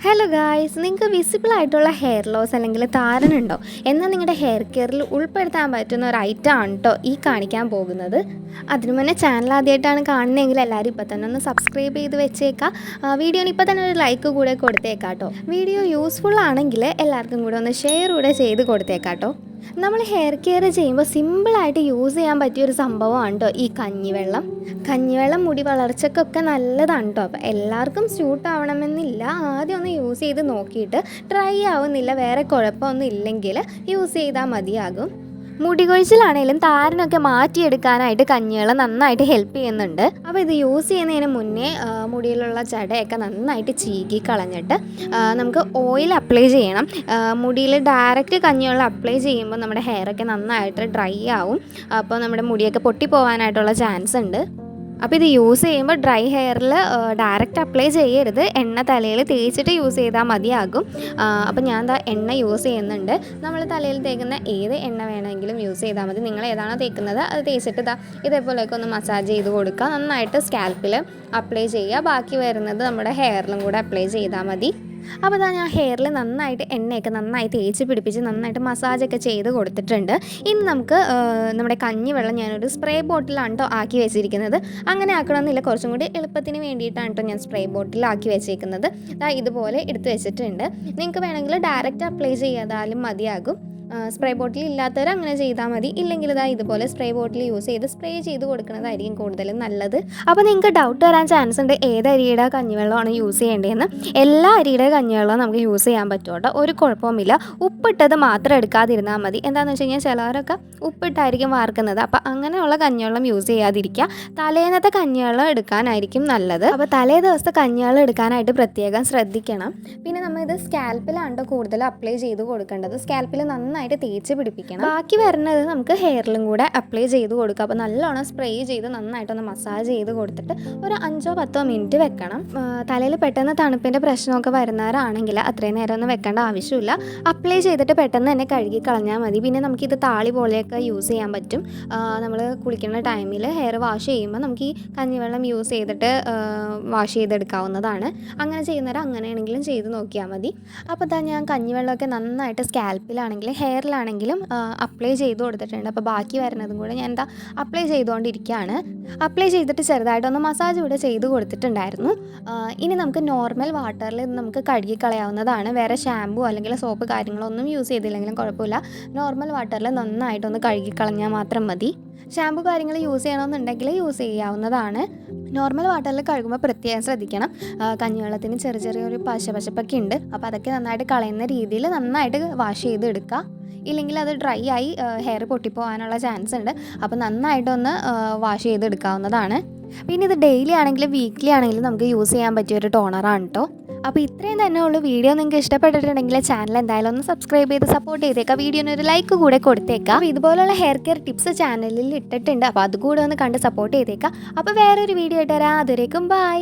Hello guys, നിങ്ങൾക്ക് visible ആയിട്ടുള്ള hair loss അല്ലെങ്കിൽ താരനുണ്ടോ എന്നാൽ നിങ്ങളുടെ ഹെയർ കെയറിൽ ഉൾപ്പെടുത്താൻ പറ്റുന്ന ഒരു ഐറ്റം ആണ് കേട്ടോ ഈ കാണിക്കാൻ പോകുന്നത്. അതിനു മുന്നേ ചാനൽ ആദ്യമായിട്ടാണ് കാണുന്നതെങ്കിൽ എല്ലാവരും ഇപ്പോൾ തന്നെ ഒന്ന് സബ്സ്ക്രൈബ് ചെയ്ത് വെച്ചേക്കാം. വീഡിയോന് ഇപ്പോൾ തന്നെ ഒരു ലൈക്ക് കൂടെ കൊടുത്തേക്കാം കേട്ടോ. വീഡിയോ യൂസ്ഫുൾ ആണെങ്കിൽ എല്ലാവർക്കും കൂടെ ഒന്ന് ഷെയർ കൂടെ ചെയ്ത് കൊടുത്തേക്കാം കേട്ടോ. നമ്മൾ ഹെയർ കെയർ ചെയ്യുമ്പോൾ സിമ്പിളായിട്ട് യൂസ് ചെയ്യാൻ പറ്റിയൊരു സംഭവമാണ് കേട്ടോ ഈ കഞ്ഞിവെള്ളം മുടി വളർച്ചയ്ക്കൊക്കെ നല്ലതാണ് കേട്ടോ. അപ്പോൾ എല്ലാവർക്കും സ്യൂട്ട് ആവണമെന്നില്ല. ആദ്യം ഒന്ന് യൂസ് ചെയ്ത് നോക്കിയിട്ട് ട്രൈ ആവുന്നില്ല, വേറെ കുഴപ്പമൊന്നും ഇല്ലെങ്കിൽ യൂസ് ചെയ്താൽ മതിയാകും. മുടി കൊഴിച്ചിലാണെങ്കിലും താരനൊക്കെ മാറ്റിയെടുക്കാനായിട്ട് കഞ്ഞിവെള്ളം നന്നായിട്ട് ഹെൽപ്പ് ചെയ്യുന്നുണ്ട്. അപ്പോൾ ഇത് യൂസ് ചെയ്യുന്നതിന് മുന്നേ മുടിയിലുള്ള ജടയൊക്കെ നന്നായിട്ട് ചീകി കളഞ്ഞിട്ട് നമുക്ക് ഓയിൽ അപ്ലൈ ചെയ്യണം. മുടിയിൽ ഡയറക്റ്റ് കഞ്ഞിവെള്ളം അപ്ലൈ ചെയ്യുമ്പോൾ നമ്മുടെ ഹെയറൊക്കെ നന്നായിട്ട് ഡ്രൈ ആവും. അപ്പോൾ നമ്മുടെ മുടിയൊക്കെ പൊട്ടിപ്പോവാനായിട്ടുള്ള ചാൻസ് ഉണ്ട്. അപ്പോൾ ഇത് യൂസ് ചെയ്യുമ്പോൾ ഡ്രൈ ഹെയറിൽ ഡയറക്റ്റ് അപ്ലൈ ചെയ്യരുത്, എണ്ണ തലയിൽ തേച്ചിട്ട് യൂസ് ചെയ്താൽ മതിയാകും. അപ്പോൾ ഞാൻ എണ്ണ യൂസ് ചെയ്യുന്നുണ്ട്. നമ്മൾ തലയിൽ തേക്കുന്ന ഏത് എണ്ണ വേണമെങ്കിലും യൂസ് ചെയ്താൽ മതി. നിങ്ങൾ ഏതാണോ തേക്കുന്നത് അത് തേച്ചിട്ട് ഇതേപോലെയൊക്കെ ഒന്ന് മസാജ് ചെയ്ത് കൊടുക്കുക. നന്നായിട്ട് സ്കാൽപ്പിൽ അപ്ലൈ ചെയ്യുക. ബാക്കി വരുന്നത് നമ്മുടെ ഹെയറിലും കൂടെ അപ്ലൈ ചെയ്താൽ മതി. അപ്പോൾ ഞാൻ ഹെയറിൽ നന്നായിട്ട് എണ്ണയൊക്കെ നന്നായി തേച്ച് പിടിപ്പിച്ച് നന്നായിട്ട് മസാജൊക്കെ ചെയ്ത് കൊടുത്തിട്ടുണ്ട്. ഇനി നമുക്ക് നമ്മുടെ കഞ്ഞിവെള്ളം ഞാനൊരു സ്പ്രേ ബോട്ടിലാണ് കേട്ടോ ആക്കി വെച്ചിരിക്കുന്നത്. അങ്ങനെ ആക്കണമെന്നില്ല, കുറച്ചും കൂടി എളുപ്പത്തിന് വേണ്ടിയിട്ടാണ് കേട്ടോ ഞാൻ സ്പ്രേ ബോട്ടിലാക്കി വെച്ചേക്കുന്നത്. ഇതുപോലെ എടുത്ത് വെച്ചിട്ടുണ്ട്. നിങ്ങൾക്ക് വേണമെങ്കിൽ ഡയറക്റ്റ് അപ്ലൈ ചെയ്താലും മതിയാകും. സ്പ്രേ ബോട്ടിൽ ഇല്ലാത്തവർ അങ്ങനെ ചെയ്താൽ മതി. ഇല്ലെങ്കിൽ ഇതുപോലെ സ്പ്രേ ബോട്ടിൽ യൂസ് ചെയ്ത് സ്പ്രേ ചെയ്ത് കൊടുക്കുന്നതായിരിക്കും കൂടുതലും നല്ലത്. അപ്പോൾ നിങ്ങൾക്ക് ഡൗട്ട് വരാൻ ചാൻസ് ഉണ്ട് ഏത് അരിയുടെ കഞ്ഞിവെള്ളമാണ് യൂസ് ചെയ്യേണ്ടതെന്ന്. എല്ലാ അരിയുടെ കഞ്ഞിവെള്ളവും നമുക്ക് യൂസ് ചെയ്യാൻ പറ്റും കേട്ടോ, ഒരു കുഴപ്പവുമില്ല. ഉപ്പിട്ടത് മാത്രം എടുക്കാതിരുന്നാൽ മതി. എന്താണെന്ന് വെച്ച് കഴിഞ്ഞാൽ ചിലവരൊക്കെ ഉപ്പിട്ടായിരിക്കും വാർക്കുന്നത്. അപ്പോൾ അങ്ങനെയുള്ള കഞ്ഞിവെള്ളം യൂസ് ചെയ്യാതിരിക്കുക. തലേന്നത്തെ കഞ്ഞിവെള്ളം എടുക്കാനായിരിക്കും നല്ലത്. അപ്പോൾ തലേ ദിവസത്തെ കഞ്ഞിവെള്ളം എടുക്കാനായിട്ട് പ്രത്യേകം ശ്രദ്ധിക്കണം. പിന്നെ നമ്മൾ ഇത് സ്കാൽപ്പിലാണ് കൂടുതൽ അപ്ലൈ ചെയ്ത് കൊടുക്കേണ്ടത്. സ്കാൽപ്പിൽ നന്നായിട്ട് തേച്ച് പിടിപ്പിക്കണം. ബാക്കി വരുന്നത് നമുക്ക് ഹെയറിലും കൂടെ അപ്ലൈ ചെയ്ത് കൊടുക്കുക. അപ്പോൾ നല്ലോണം സ്പ്രേ ചെയ്ത് നന്നായിട്ടൊന്ന് മസാജ് ചെയ്ത് കൊടുത്തിട്ട് ഒരു 5-10 മിനിറ്റ് വെക്കണം. തലയിൽ പെട്ടെന്ന് തണുപ്പിൻ്റെ പ്രശ്നമൊക്കെ വരുന്നവരാണെങ്കിൽ അത്രയും നേരം ഒന്നും വെക്കേണ്ട ആവശ്യമില്ല. അപ്ലൈ ചെയ്തിട്ട് പെട്ടെന്ന് തന്നെ കഴുകി കളഞ്ഞാൽ മതി. പിന്നെ നമുക്കിത് താളി പോലെയൊക്കെ യൂസ് ചെയ്യാൻ പറ്റും. നമ്മൾ കുളിക്കുന്ന ടൈമിൽ ഹെയർ വാഷ് ചെയ്യുമ്പോൾ നമുക്ക് ഈ കഞ്ഞിവെള്ളം യൂസ് ചെയ്തിട്ട് വാഷ് ചെയ്തെടുക്കാവുന്നതാണ്. അങ്ങനെ ചെയ്യുന്നവർ അങ്ങനെയാണെങ്കിലും ചെയ്ത് നോക്കിയാൽ മതി. അപ്പോൾ ഞാൻ കഞ്ഞിവെള്ളമൊക്കെ നന്നായിട്ട് സ്കാൽപ്പിലാണെങ്കിലും ഹെയറിലാണെങ്കിലും അപ്ലൈ ചെയ്ത് കൊടുത്തിട്ടുണ്ട്. അപ്പോൾ ബാക്കി വരുന്നതും കൂടെ ഞാൻ അപ്ലൈ ചെയ്തുകൊണ്ടിരിക്കുകയാണ്. അപ്ലൈ ചെയ്തിട്ട് ചെറുതായിട്ടൊന്ന് മസാജ് കൂടെ ചെയ്ത് കൊടുത്തിട്ടുണ്ടായിരുന്നു. ഇനി നമുക്ക് നോർമൽ വാട്ടറിൽ നമുക്ക് കഴുകി കളയാവുന്നതാണ്. വേറെ ഷാമ്പു അല്ലെങ്കിൽ സോപ്പ് കാര്യങ്ങളൊന്നും യൂസ് ചെയ്തില്ലെങ്കിലും കുഴപ്പമില്ല. നോർമൽ വാട്ടറിൽ നന്നായിട്ടൊന്ന് കഴുകി കളഞ്ഞാൽ മാത്രം മതി. ഷാമ്പു കാര്യങ്ങൾ യൂസ് ചെയ്യണമെന്നുണ്ടെങ്കിൽ യൂസ് ചെയ്യാവുന്നതാണ്. നോർമൽ വാട്ടറിൽ കഴുകുമ്പോൾ പ്രത്യേകം ശ്രദ്ധിക്കണം. കഞ്ഞിവെള്ളത്തിന് ചെറിയൊരു പശപ്പൊക്കെ ഉണ്ട്. അപ്പോൾ അതൊക്കെ നന്നായിട്ട് കളയുന്ന രീതിയിൽ നന്നായിട്ട് വാഷ് ചെയ്തെടുക്കുക. ഇല്ലെങ്കിൽ അത് ഡ്രൈ ആയി ഹെയർ പൊട്ടിപ്പോകാനുള്ള ചാൻസ് ഉണ്ട്. അപ്പോൾ നന്നായിട്ടൊന്ന് വാഷ് ചെയ്തെടുക്കാവുന്നതാണ്. പിന്നെ ഇത് ഡെയിലി ആണെങ്കിലും വീക്ക്ലി ആണെങ്കിലും നമുക്ക് യൂസ് ചെയ്യാൻ പറ്റിയൊരു ടോണറാണ് കേട്ടോ. അപ്പോൾ ഇത്രയും തന്നെ ഉള്ളൂ. വീഡിയോ നിങ്ങൾക്ക് ഇഷ്ടപ്പെട്ടിട്ടുണ്ടെങ്കിൽ ചാനൽ എന്തായാലും ഒന്ന് സബ്സ്ക്രൈബ് ചെയ്ത് സപ്പോർട്ട് ചെയ്തേക്കാം. വീഡിയോന് ഒരു ലൈക്ക് കൂടെ കൊടുത്തേക്കാം. ഇതുപോലുള്ള ഹെയർ കെയർ ടിപ്സ് ചാനലിൽ ഇട്ടിട്ടുണ്ട്. അപ്പോൾ അതുകൂടെ ഒന്ന് കണ്ട് സപ്പോർട്ട് ചെയ്തേക്കാം. അപ്പോൾ വേറൊരു വീഡിയോ ആയിട്ട് വരാം. അതുവരേക്കും ബൈ.